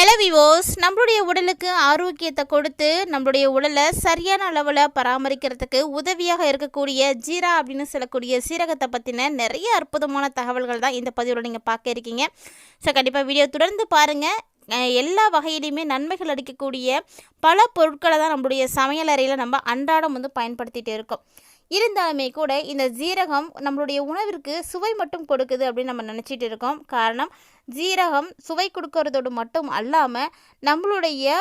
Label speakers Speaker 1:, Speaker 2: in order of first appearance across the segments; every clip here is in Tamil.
Speaker 1: ஹலோ விவோஸ், நம்மளுடைய உடலுக்கு ஆரோக்கியத்தை கொடுத்து நம்மளுடைய உடலை சரியான அளவில் பராமரிக்கிறதுக்கு உதவியாக இருக்கக்கூடிய ஜீரா அப்படின்னு சொல்லக்கூடிய சீரகத்தை பற்றின நிறைய அற்புதமான தகவல்கள் தான் இந்த பதிவில் நீங்கள் பார்க்க இருக்கீங்க. ஸோ கண்டிப்பாக வீடியோ தொடர்ந்து பாருங்கள். எல்லா வகையிலையுமே நன்மைகள் அளிக்கக்கூடிய பல பொருட்களை தான் நம்மளுடைய சமையல் அறையில் நம்ம அன்றாடம் பயன்படுத்திகிட்டு இருக்கோம். இருந்தாலுமே கூட இந்த ஜீரகம் நம்மளுடைய உணவிற்கு சுவை மட்டும் கொடுக்குது அப்படின்னு நம்ம நினச்சிட்டு இருக்கோம். காரணம், ஜீரகம் சுவை கொடுக்கறதோடு மட்டும் அல்லாமல் நம்மளுடைய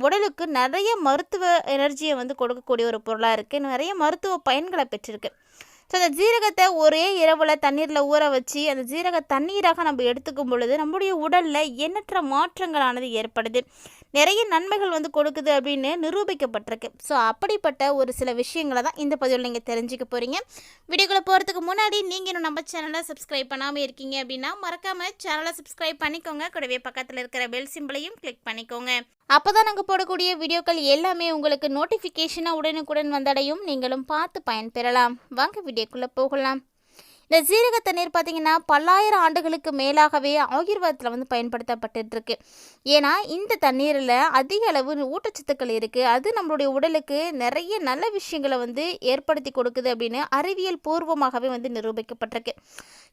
Speaker 1: உடலுக்கு நிறைய மருத்துவ எனர்ஜியை கொடுக்கக்கூடிய ஒரு பொருளாக இருக்குது. நிறைய மருத்துவ பயன்களை பெற்றிருக்கு. ஸோ அந்த ஜீரகத்தை ஒரே இரவில் தண்ணீரில் ஊற வச்சு அந்த ஜீரக தண்ணீராக நம்ம எடுத்துக்கும் பொழுது நம்முடைய உடலில் எண்ணற்ற மாற்றங்களானது ஏற்படுது. நிறைய நன்மைகள் கொடுக்குது அப்படின்னு நிரூபிக்கப்பட்டிருக்கு. ஸோ அப்படிப்பட்ட ஒரு சில விஷயங்களை தான் இந்த பதிவில் நீங்கள் தெரிஞ்சுக்க போகிறீங்க. வீடியோக்குள்ளே போகிறதுக்கு முன்னாடி நீங்கள் இன்னும் நம்ம சேனலை சப்ஸ்கிரைப் பண்ணாமல் இருக்கீங்க அப்படின்னா மறக்காமல் சேனலை சப்ஸ்கிரைப் பண்ணிக்கோங்க. கூடவே பக்கத்தில் இருக்கிற பெல் சிம்பிளையும் கிளிக் பண்ணிக்கோங்க. அப்போ தான் நாங்கள் போடக்கூடிய வீடியோக்கள் எல்லாமே உங்களுக்கு நோட்டிஃபிகேஷனாக உடனுக்குடன் வந்தடையும். நீங்களும் பார்த்து பயன்பெறலாம். வாங்க வீடியோக்குள்ளே போகலாம். இந்த ஜீரக தண்ணீர் பார்த்திங்கன்னா பல்லாயிரம் ஆண்டுகளுக்கு மேலாகவே ஆயுர்வேதத்தில் பயன்படுத்தப்பட்டுருக்கு. ஏன்னா இந்த தண்ணீரில் அதிக அளவு ஊட்டச்சத்துக்கள் இருக்குது. அது நம்மளுடைய உடலுக்கு நிறைய நல்ல விஷயங்களை ஏற்படுத்தி கொடுக்குது அப்படின்னு அறிவியல் பூர்வமாகவே நிரூபிக்கப்பட்டிருக்கு.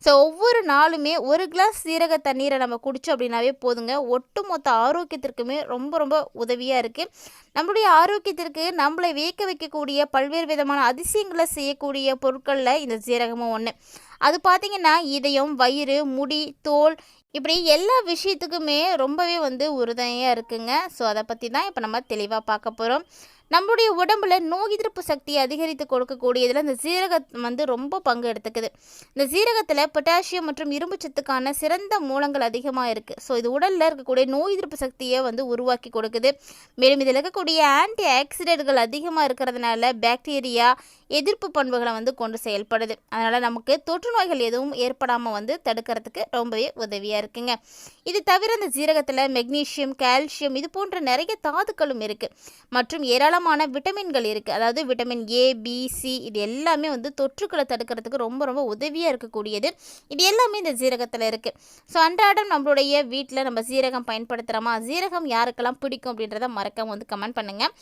Speaker 1: ஸோ ஒவ்வொரு நாளுமே ஒரு கிளாஸ் சீரக தண்ணீரை நம்ம குடித்தோம் அப்படின்னாவே போதுங்க, ஒட்டுமொத்த ஆரோக்கியத்திற்குமே ரொம்ப ரொம்ப உதவியாக இருக்குது. நம்மளுடைய ஆரோக்கியத்திற்கு நம்மளை வியக்க வைக்கக்கூடிய பல்வேறு விதமான அதிசயங்களை செய்யக்கூடிய பொருட்களில் இந்த ஜீரகமும் ஒன்று. அது பார்த்திங்கன்னா இதயம், வயிறு, முடி, தோல், இப்படி எல்லா விஷயத்துக்குமே ரொம்பவே உறுதுணையாக இருக்குங்க. ஸோ அதை பற்றி தான் இப்போ நம்ம தெளிவாக பார்க்க போகிறோம். நம்மளுடைய உடம்புல நோய் எதிர்ப்பு சக்தியை அதிகரித்து கொடுக்கக்கூடியதில் இந்த ஜீரகம் ரொம்ப பங்கு எடுத்துக்குது. இந்த ஜீரகத்தில் பொட்டாசியம் மற்றும் இரும்பு சத்துக்கான சிறந்த மூலங்கள் அதிகமாக இருக்குது. ஸோ இது உடலில் இருக்கக்கூடிய நோய் எதிர்ப்பு சக்தியை உருவாக்கி கொடுக்குது. மேலும் இதில் இருக்கக்கூடிய ஆன்டி ஆக்சிடென்ட்கள் அதிகமாக இருக்கிறதுனால பாக்டீரியா எதிர்ப்பு பண்புகளை கொண்டு செயல்படுது. அதனால் நமக்கு தொற்று நோய்கள் எதுவும் ஏற்படாமல் தடுக்கிறதுக்கு ரொம்பவே உதவியாக இருக்குங்க. இது தவிர இந்த ஜீரகத்தில் மெக்னீஷியம், கால்சியம் இது போன்ற நிறைய தாதுக்களும் இருக்குது. மற்றும் ஏராளமான விட்டமின்கள் இருக்குது. அதாவது விட்டமின் ஏ, பி, சி இது எல்லாமே தொற்றுக்களை தடுக்கிறதுக்கு ரொம்ப ரொம்ப உதவியாக இருக்கக்கூடியது. இது எல்லாமே இந்த ஜீரகத்தில் இருக்குது. ஸோ அன்றாடம் நம்மளுடைய வீட்டில் நம்ம ஜீரகம் பயன்படுத்துகிறோமா, ஜீரகம் யாருக்கெல்லாம் பிடிக்கும் அப்படின்றத மறக்காம கமெண்ட் பண்ணுங்கள்.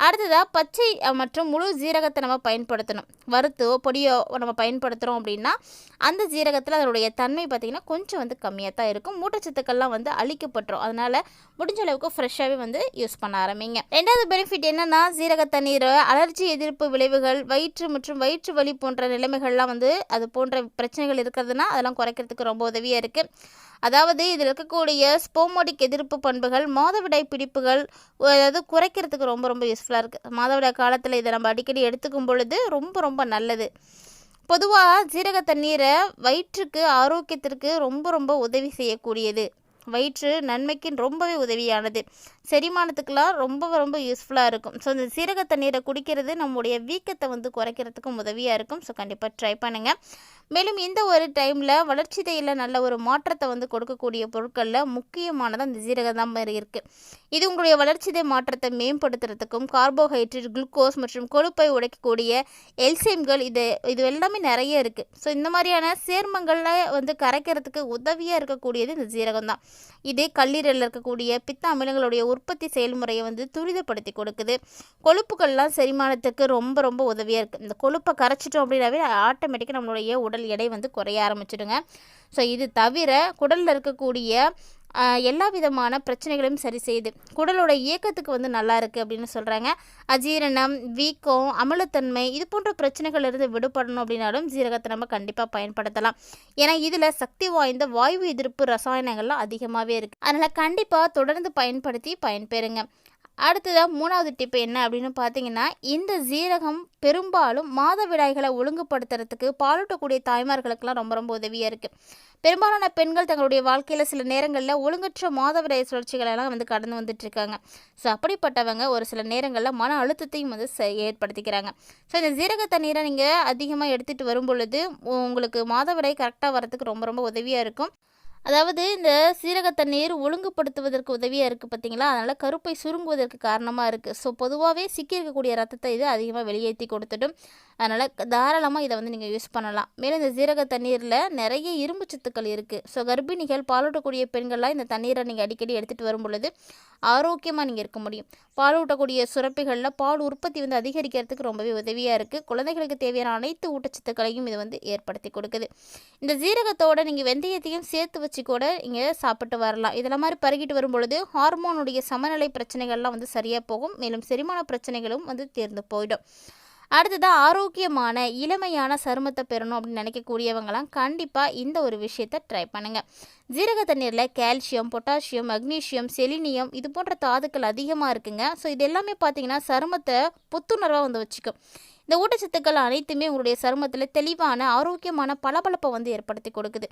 Speaker 1: அடுத்ததாக பச்சை மற்றும் முழு ஜீரகத்தை நம்ம பயன்படுத்தணும். வறுத்தோ பொடியோ நம்ம பயன்படுத்துகிறோம் அப்படின்னா அந்த ஜீரகத்தில் அதனுடைய தன்மை பார்த்திங்கன்னா கொஞ்சம் கம்மியாக தான் இருக்கும். ஊட்டச்சத்துக்கள்லாம் அழிக்கப்பட்டுரும். அதனால் முடிஞ்ச அளவுக்கு ஃப்ரெஷ்ஷாகவே யூஸ் பண்ண ஆரம்பிங்க. ரெண்டாவது பெனிஃபிட் என்னென்னா, ஜீரக தண்ணீர் அலர்ஜி எதிர்ப்பு விளைவுகள், வயிற்று மற்றும் வயிற்று வலி போன்ற நிலைமைகள்லாம் அது போன்ற பிரச்சனைகள் இருக்கிறதுனா அதெல்லாம் குறைக்கிறதுக்கு ரொம்ப உதவியாக இருக்குது. அதாவது இதில் இருக்கக்கூடிய ஸ்போமோடிக் எதிர்ப்பு பண்புகள் மாதவிடாய் பிடிப்புகள் குறைக்கிறதுக்கு ரொம்ப ரொம்ப யூஸ்ஃபுல்லாக இருக்குது. மாதவிடாய் காலத்தில் இதை நம்ம அடிக்கடி எடுத்துக்கும் பொழுது ரொம்ப ரொம்ப நல்லது. பொதுவாக ஜீரக தண்ணீரை வயிற்றுக்கு ஆரோக்கியத்திற்கு ரொம்ப ரொம்ப உதவி செய்யக்கூடியது. வயிற்று நன்மைக்கு ரொம்பவே உதவியானது. செரிமானத்துக்கெலாம் ரொம்ப ரொம்ப யூஸ்ஃபுல்லாக இருக்கும். ஸோ இந்த சீரக தண்ணீரை குடிக்கிறது நம்முடைய வீக்கத்தை குறைக்கிறதுக்கும் உதவியாக இருக்கும். ஸோ கண்டிப்பாக ட்ரை பண்ணுங்கள். மேலும் இந்த ஒரு டைமில் வளர்ச்சிதையில் நல்ல ஒரு மாற்றத்தை கொடுக்கக்கூடிய பொருட்களில் முக்கியமானது அந்த ஜீரகம் தான் மாதிரி இருக்குது. இது உங்களுடைய வளர்ச்சிதை மாற்றத்தை மேம்படுத்துறதுக்கும் கார்போஹைட்ரேட், குளுக்கோஸ் மற்றும் கொழுப்பை உடைக்கக்கூடிய எல்சைம்கள் இது எல்லாமே நிறைய இருக்குது. ஸோ இந்த மாதிரியான சேர்மங்களில் கரைக்கிறதுக்கு உதவியாக இருக்கக்கூடியது இந்த ஜீரகம் தான். இது கல்லீரலில் இருக்கக்கூடிய பித்த அமிலங்களுடைய உற்பத்தி செயல்முறையை துரிதப்படுத்தி கொடுக்குது. கொழுப்புகள்லாம் செரிமானத்துக்கு ரொம்ப ரொம்ப உதவியாக இருக்குது. இந்த கொழுப்பை கரைச்சிட்டோம் அப்படின்னாவே ஆட்டோமேட்டிக்காக நம்மளுடைய உடல் எடை குறைய ஆரம்பிச்சிடுங்க. ஸோ இது தவிர குடலில் இருக்கக்கூடிய எல்லா விதமான பிரச்சனைகளையும் சரி செய்யுது. குடலோட இயக்கத்துக்கு நல்லா இருக்குது அப்படின்னு சொல்கிறாங்க. அஜீரணம், வீக்கம், அமிலத்தன்மை இது போன்ற பிரச்சனைகளிலிருந்து விடுபடணும் அப்படின்னாலும் ஜீரகத்தை நம்ம கண்டிப்பாக பயன்படுத்தலாம். ஏன்னா இதில் சக்தி வாய்ந்த வாயு எதிர்ப்பு ரசாயனங்கள்லாம் அதிகமாகவே இருக்குது. அதனால் கண்டிப்பாக தொடர்ந்து பயன்படுத்தி பயன்பெறுங்க. அடுத்ததாக மூணாவது டிப்பு என்ன அப்படின்னு பார்த்தீங்கன்னா, இந்த ஜீரகம் பெரும்பாலும் மாதவிடாய்களை ஒழுங்குபடுத்துறதுக்கு பாலூட்டக்கூடிய தாய்மார்களுக்கெல்லாம் ரொம்ப ரொம்ப உதவியாக இருக்குது. பெரும்பாலான பெண்கள் தங்களுடைய வாழ்க்கையில் சில நேரங்களில் ஒழுங்கற்ற மாதவிடாய் சுழற்சிகளெல்லாம் கடந்து வந்துட்டுருக்காங்க. ஸோ அப்படிப்பட்டவங்க ஒரு சில நேரங்களில் மன அழுத்தத்தையும் ஏற்படுத்திக்கிறாங்க. ஸோ இந்த ஜீரக தண்ணீரை நீங்கள் அதிகமாக எடுத்துகிட்டு வரும் பொழுது உங்களுக்கு மாதவிடாய் கரெக்டாக வரதுக்கு ரொம்ப ரொம்ப உதவியாக இருக்கும். அதாவது இந்த சீரக தண்ணீர் ஒழுங்குபடுத்துவதற்கு உதவியாக இருக்குது பார்த்தீங்களா, அதனால் கருப்பை சுருங்குவதற்கு காரணமாக இருக்குது. ஸோ பொதுவாகவே சிக்கி இருக்கக்கூடிய ரத்தத்தை இது அதிகமாக வெளியேற்றி கொடுத்துடும். அதனால் தாராளமாக இதை வந்து நீங்கள் யூஸ் பண்ணலாம். மேலும் இந்த சீரக தண்ணீரில் நிறைய இரும்பு சத்துக்கள் இருக்குது. ஸோ கர்ப்பிணிகள், பாலூட்டக்கூடிய பெண்கள்லாம் இந்த தண்ணீரை நீங்கள் அடிக்கடி எடுத்துகிட்டு வரும் பொழுது ஆரோக்கியமாக நீங்கள் இருக்க முடியும். பாலூட்டக்கூடிய சுரப்பிகளில் பால் உற்பத்தி வந்து அதிகரிக்கிறதுக்கு ரொம்பவே உதவியாக இருக்குது. குழந்தைகளுக்கு தேவையான அனைத்து ஊட்டச்சத்துக்களையும் இது வந்து ஏற்படுத்தி கொடுக்குது. இந்த ஜீரகத்தோட நீங்கள் வெந்தயத்தையும் சேர்த்து வச்சு கூட இங்கே சாப்பிட்டு வரலாம். இதெல்லாம் மாதிரி பருகிட்டு வரும் பொழுது ஹார்மோனுடைய சமநிலை பிரச்சனைகள்லாம் வந்து சரியாக போகும். மேலும் செரிமான பிரச்சனைகளும் வந்து தீர்ந்து போயிடும். அடுத்ததாக ஆரோக்கியமான இளமையான சருமத்தை பெறணும் அப்படின்னு நினைக்கக்கூடியவங்களாம் கண்டிப்பாக இந்த ஒரு விஷயத்தை ட்ரை பண்ணுங்கள். ஜீரக தண்ணீரில் கால்சியம், பொட்டாசியம், மக்னீசியம், செலினியம் இது போன்ற தாதுக்கள் அதிகமாக இருக்குங்க. ஸோ இது எல்லாமே பார்த்தீங்கன்னா சருமத்தை புத்துணர்வாக வந்து வச்சுக்கும். இந்த ஊட்டச்சத்துக்கள் அனைத்துமே உங்களுடைய சருமத்தில் தெளிவான ஆரோக்கியமான பளபளப்பை வந்து ஏற்படுத்தி கொடுக்குது.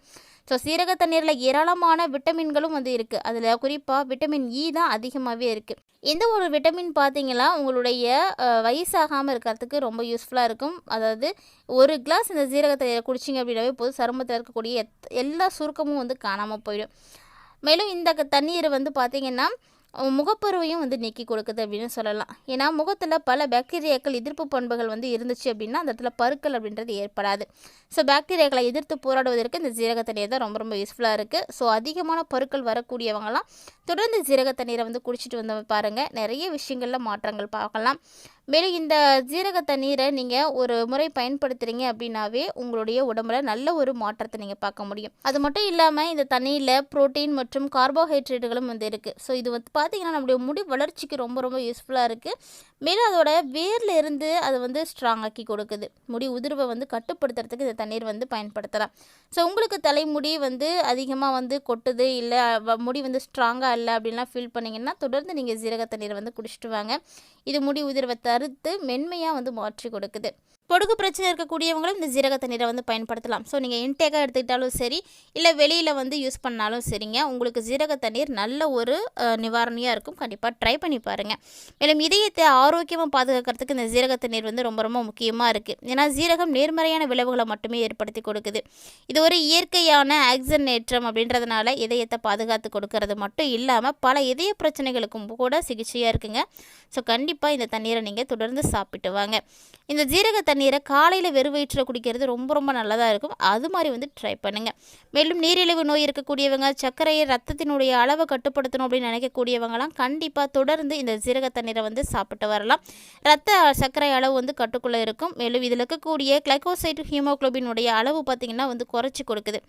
Speaker 1: ஸோ சீரக தண்ணீரில் ஏராளமான விட்டமின்களும் வந்து இருக்குது. அதில் குறிப்பாக விட்டமின் இ தான் அதிகமாகவே இருக்குது. எந்த ஒரு விட்டமின் பார்த்தீங்கன்னா உங்களுடைய வயசாகாமல் இருக்கிறதுக்கு ரொம்ப யூஸ்ஃபுல்லாக இருக்கும். அதாவது ஒரு கிளாஸ் இந்த ஜீரக தண்ணீரை குடிச்சிங்க அப்படின்னாவே போதும், சருமத்தில் இருக்கக்கூடிய எல்லா சுருக்கமும் வந்து காணாமல் போயிடும். மேலும் இந்த தண்ணீரை வந்து பார்த்திங்கன்னா முகப்பருவையும் வந்து நீக்கி கொடுக்குது அப்படின்னு சொல்லலாம். ஏன்னா முகத்தில் பல பாக்டீரியாக்கள், எதிர்ப்பு பண்புகள் வந்து இருந்துச்சு அப்படின்னா அந்த இடத்துல பருக்கள் அப்படின்றது ஏற்படாது. ஸோ பாக்டீரியாக்களை எதிர்த்து போராடுவதற்கு இந்த ஜீரக தண்ணீர் தான் ரொம்ப ரொம்ப யூஸ்ஃபுல்லாக இருக்குது. ஸோ அதிகமான பருக்கள் வரக்கூடியவங்களாம் தொடர்ந்து ஜீரக தண்ணீரை வந்து குடிச்சிட்டு வந்து பாருங்கள், நிறைய விஷயங்களில் மாற்றங்கள் பார்க்கலாம். மேலும் இந்த ஜீரக தண்ணீரை நீங்கள் ஒரு முறை பயன்படுத்துகிறீங்க அப்படின்னாவே உங்களுடைய உடம்புல நல்ல ஒரு மாற்றத்தை நீங்கள் பார்க்க முடியும். அது மட்டும் இல்லாமல் இந்த தண்ணியில் புரோட்டீன் மற்றும் கார்போஹைட்ரேட்டுகளும் வந்து இருக்குது. ஸோ இது வந்து பார்த்திங்கன்னா நம்முடைய முடி வளர்ச்சிக்கு ரொம்ப ரொம்ப யூஸ்ஃபுல்லாக இருக்குது. மேலும் அதோட வேரில் இருந்து அதை வந்து ஸ்ட்ராங் ஆக்கி கொடுக்குது. முடி உதிர்வை வந்து கட்டுப்படுத்துறதுக்கு இந்த தண்ணீர் வந்து பயன்படுத்தலாம். ஸோ உங்களுக்கு தலைமுடி வந்து அதிகமாக வந்து கொட்டுது, இல்லை முடி வந்து ஸ்ட்ராங்காக இல்லை அப்படின்லாம் ஃபீல் பண்ணிங்கன்னா தொடர்ந்து நீங்கள் ஜீரக தண்ணீரை வந்து குடிச்சிட்டு வாங்க. இது முடி உதிர்வை தடுத்து மென்மையாக வந்து மாற்றி கொடுக்குது. பொடுகு பிரச்சனை இருக்கக்கூடியவங்களும் இந்த ஜீரக தண்ணீரை வந்து பயன்படுத்தலாம். ஸோ நீங்கள் இன்டேக்காக எடுத்துக்கிட்டாலும் சரி, இல்லை வெளியில் வந்து யூஸ் பண்ணாலும் சரிங்க, உங்களுக்கு ஜீரக தண்ணீர் நல்ல ஒரு நிவாரணியாக இருக்கும். கண்டிப்பாக ட்ரை பண்ணி பாருங்கள். மேலும் இதயத்தை ஆரோக்கியமாக பாதுகாக்கிறதுக்கு இந்த ஜீரக தண்ணீர் வந்து ரொம்ப ரொம்ப முக்கியமாக இருக்குது. ஏன்னா ஜீரகம் நேர்மறையான விளைவுகளை மட்டுமே ஏற்படுத்தி கொடுக்குது. இது ஒரு இயற்கையான ஆக்சிஜனேற்றம் அப்படின்றதுனால இதயத்தை பாதுகாத்து கொடுக்கறது மட்டும் இல்லாமல் பல இதய பிரச்சனைகளுக்கும் கூட சிகிச்சையாக இருக்குங்க. ஸோ கண்டிப்பாக இந்த தண்ணீரை நீங்கள் தொடர்ந்து சாப்பிட்டு வாங்க. இந்த ஜீரக தண்ணீரை காலையில் வெறும் வயிற்றில் குடிக்கிறது ரொம்ப ரொம்ப நல்லதாக இருக்கும். அது மாதிரி வந்து ட்ரை பண்ணுங்கள். மேலும் நீரிழிவு நோய் இருக்கக்கூடியவங்க, சர்க்கரையை ரத்தத்தினுடைய அளவை கட்டுப்படுத்தணும் அப்படின்னு நினைக்கக்கூடியவங்களாம் கண்டிப்பாக தொடர்ந்து இந்த ஜீரக தண்ணீரை வந்து சாப்பிட்டு வரலாம். ரத்த சர்க்கரை அளவு வந்து கட்டுக்குள்ளே இருக்கும். மேலும் இதில் இருக்கக்கூடிய கிளைகோசைட், ஹீமோக்ளோபினுடைய அளவு பார்த்திங்கன்னா வந்து குறைச்சி கொடுக்குது.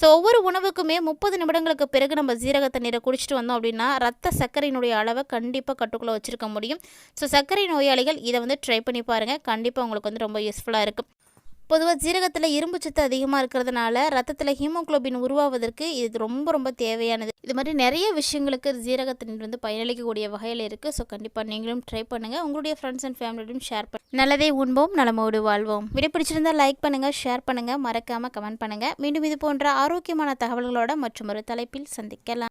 Speaker 1: ஸோ ஒவ்வொரு உணவுக்குமே 30 நிமிடங்களுக்கு பிறகு நம்ம ஜீரக தண்ணீரை குடிச்சிட்டு வந்தோம் அப்படின்னா ரத்த சர்க்கரையினுடைய அளவை கண்டிப்பாக கட்டுக்குள்ளே வச்சுருக்க முடியும். ஸோ சர்க்கரை நோயாளிகள் இதை வந்து ட்ரை பண்ணி பாருங்கள். கண்டிப்பாக உங்களுக்கு வந்து ரொம்ப யூஸ்ஃபுல்லாக இருக்கும். பொதுவாக ஜீரகத்தில் இரும்பு சத்து அதிகமாக இருக்கிறதுனால ரத்தத்தில் ஹீமோக்ளோபின் உருவாவதற்கு இது ரொம்ப ரொம்ப தேவையானது. இது மாதிரி நிறைய விஷயங்களுக்கு ஜீரக தண்ணீர் வந்து பயனளிக்கக்கூடிய வகையில் இருக்குது. ஸோ கண்டிப்பாக நீங்களும் ட்ரை பண்ணுங்கள். உங்களுடைய ஃப்ரெண்ட்ஸ் அண்ட் ஃபேமிலியோடையும் ஷேர் பண்ணுங்கள். நல்லதே உண்போம், நலமோடு வாழ்வோம். வீடியோ பிடிச்சிருந்தால் லைக் பண்ணுங்கள், ஷேர் பண்ணுங்கள், மறக்காமல் கமெண்ட் பண்ணுங்கள். மீண்டும் இது போன்ற ஆரோக்கியமான தகவல்களோட மற்றும் ஒரு தலைப்பில் சந்திக்கலாம்.